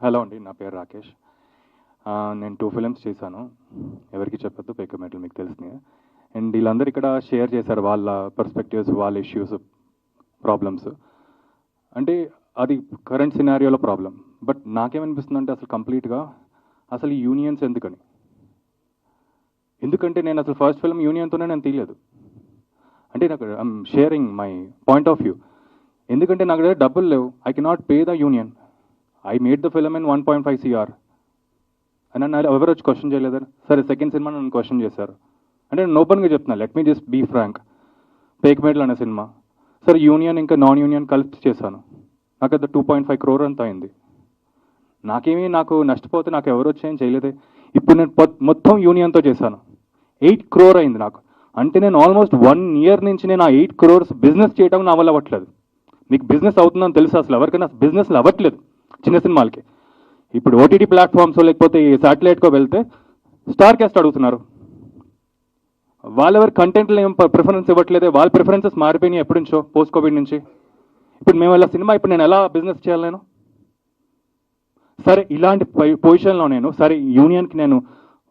Hello అండి, నా పేరు రాకేష్. నేను 2 ఫిలిమ్స్ చేశాను. ఎవరికి చెప్పొద్దు, పేక మెటల్ మీకు తెలిసినవి. అండ్ వీళ్ళందరూ ఇక్కడ షేర్ చేశారు వాళ్ళ పర్స్పెక్టివ్స్, వాళ్ళ ఇష్యూస్, ప్రాబ్లమ్స్. అంటే అది కరెంట్ సినారియోలో ప్రాబ్లం. బట్ నాకేమనిపిస్తుందంటే అసలు కంప్లీట్గా అసలు ఈ యూనియన్స్ ఎందుకంటే నేను అసలు ఫస్ట్ ఫిల్మ్ యూనియన్తోనే నేను తీయలేదు. అంటే నాకు I'm sharing my point of view. ఎందుకంటే నాకు దగ్గర డబ్బులు లేవు, I cannot pay the union. I made the film in 1.5 CR అని నన్ను ఎవరు వచ్చి క్వశ్చన్ చేయలేదని. సరే, సెకండ్ సినిమా నన్ను క్వశ్చన్ చేశారు. అంటే నేను ఓపెన్గా చెప్తున్నా, let me just be frank. పేక్మేట్లు అనే సినిమా, సరే యూనియన్ ఇంకా నాన్ యూనియన్ కలిపి చేశాను. నాకు అది 2.5 crore అంత అయింది. నాకు నష్టపోతే నాకు ఎవరు వచ్చాయని చేయలేదే. ఇప్పుడు నేను మొత్తం యూనియన్తో చేశాను, 8 crore అయింది నాకు. అంటే నేను ఆల్మోస్ట్ 1 year నుంచి నేను ఆ 8 crores బిజినెస్ చేయడం నా వల్ల అవ్వట్లేదు. మీకు బిజినెస్ అవుతుందని తెలుసు, అసలు ఎవరికైనా బిజినెస్లు అవ్వట్లేదు చిన్న సినిమాలకి. ఇప్పుడు ఓటీటీ ప్లాట్ఫామ్స్ లేకపోతే శాటిలైట్కో వెళ్తే స్టార్ క్యాస్ట్ అడుగుతున్నారు. వాళ్ళెవరి కంటెంట్లో ఏం ప్రిఫరెన్స్ ఇవ్వట్లేదే, వాళ్ళ ప్రిఫరెన్సెస్ మారిపోయినాయి ఎప్పటి నుంచో, పోస్ట్ కోవిడ్ నుంచి. ఇప్పుడు మేము ఇలా సినిమా ఇప్పుడు నేను ఎలా బిజినెస్ చేయాలి నేను? సరే, ఇలాంటి పొజిషన్లో నేను సరే యూనియన్కి నేను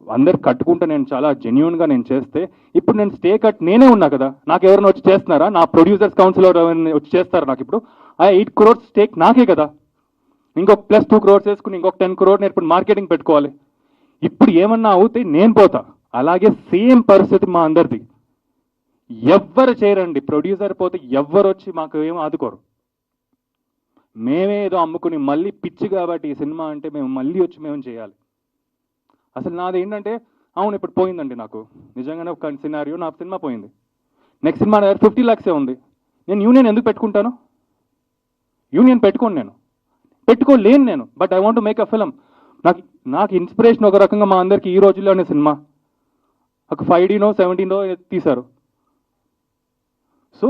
అందరు కట్టుకుంటే నేను చాలా జెన్యున్గా నేను చేస్తే, ఇప్పుడు నేను స్టే కట్ నేనే ఉన్నా కదా, నాకు ఎవరైనా వచ్చి చేస్తున్నారా? నా ప్రొడ్యూసర్స్ కౌన్సిల్ వచ్చి చేస్తారా నాకు? ఇప్పుడు ఆ 8 crores స్టేక్ నాకే కదా. ఇంకొక +2 crores వేసుకుని ఇంకొక 10 crore నేను ఇప్పుడు మార్కెటింగ్ పెట్టుకోవాలి. ఇప్పుడు ఏమన్నా అవుతే నేను పోతా. అలాగే సేమ్ పరిస్థితి మా అందరిది. ఎవ్వరు చేయరండి, ప్రొడ్యూసర్ పోతే ఎవ్వరు వచ్చి మాకు ఏం ఆదుకోరు. మేమే ఏదో అమ్ముకుని మళ్ళీ పిచ్చి కాబట్టి ఈ సినిమా అంటే మేము మళ్ళీ వచ్చి మేము చేయాలి. అసలు నాది ఏంటంటే, అవును ఇప్పుడు పోయిందండి నాకు నిజంగానే ఒక సినారియో, నా సినిమా పోయింది. నెక్స్ట్ సినిమా 50 lakhs ఉంది. నేను యూనియన్ ఎందుకు పెట్టుకుంటాను? యూనియన్ పెట్టుకోలేను నేను. But I want to make a film. నాకు ఇన్స్పిరేషన్ ఒక రకంగా మా అందరికి ఈ రోజుల్లోనే సినిమా ఒక 5Dనో 17 తీశారు. సో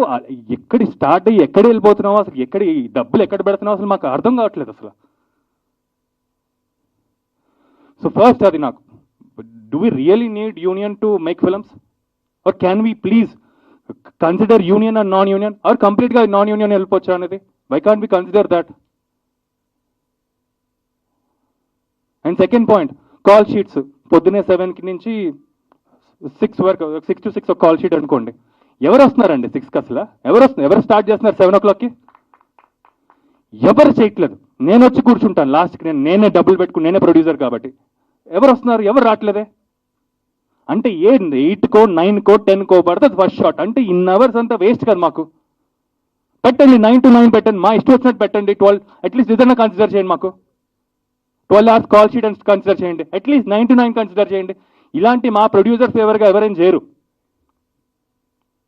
ఎక్కడి స్టార్ట్ అయ్యి ఎక్కడ వెళ్ళిపోతున్నావో, అసలు ఎక్కడ ఈ డబ్బులు ఎక్కడ పెడుతున్నావో అసలు మాకు అర్థం కావట్లేదు అసలు. సో ఫస్ట్ అది నాకు, do we really need union to make films, or can we please consider union and non union, or కంప్లీట్గా నాన్ యూనియన్ వెళ్ళిపోవచ్చా అనేది? Why can't we consider that? And second point, call sheets. పొద్దున్నే 7 నుంచి 6 వరకు, 6 to 6 ఒక call sheet అనుకోండి. ఎవరు వస్తున్నారండి 6కి? అసలు ఎవరు స్టార్ట్ చేస్తున్నారు 7 o'clockకి? ఎవరు చేయట్లేదు. నేను వచ్చి కూర్చుంటాను లాస్ట్కి, నేనే డబ్బులు పెట్టుకుని, నేనే ప్రొడ్యూసర్ కాబట్టి. ఎవరు వస్తున్నారు? ఎవరు రావట్లేదే. అంటే 8కో 9కో 10కో పడుతుంది ఫస్ట్ షాట్. అంటే ఇన్ అవర్స్ అంతా వేస్ట్ కదా మాకు. పెట్టండి 9 to 9 పెట్టండి, మా ఇష్టం వచ్చినట్టు పెట్టండి. 12 అట్లీస్ట్ ఇదన్నా కన్సిడర్ చేయండి మాకు. 12 hours కాల్ షీట్ అని కన్సిడర్ చేయండి, అట్లీస్ట్ 9 to 9 కన్సిడర్ చేయండి. ఇలాంటి మా ప్రొడ్యూసర్ ఫేవర్గా ఎవరైనా చేయరు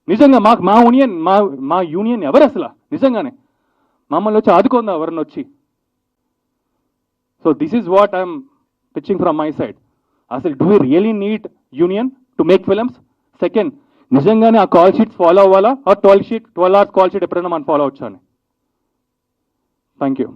నిజంగా. మా యూనియన్ ఎవరు అసలు నిజంగానే మమ్మల్ని వచ్చి ఆదుకుందా ఎవరిని వచ్చి? So this is what I'm pitching from my side. అసలు do we really need union to make films? Second, నిజంగానే ఆ కాల్ షీట్స్ ఫాలో అవ్వాలా, ఆ 12 hours కాల్ షీట్ ఎప్పుడైనా మనం ఫాలో అవచ్చా అని? Thank you.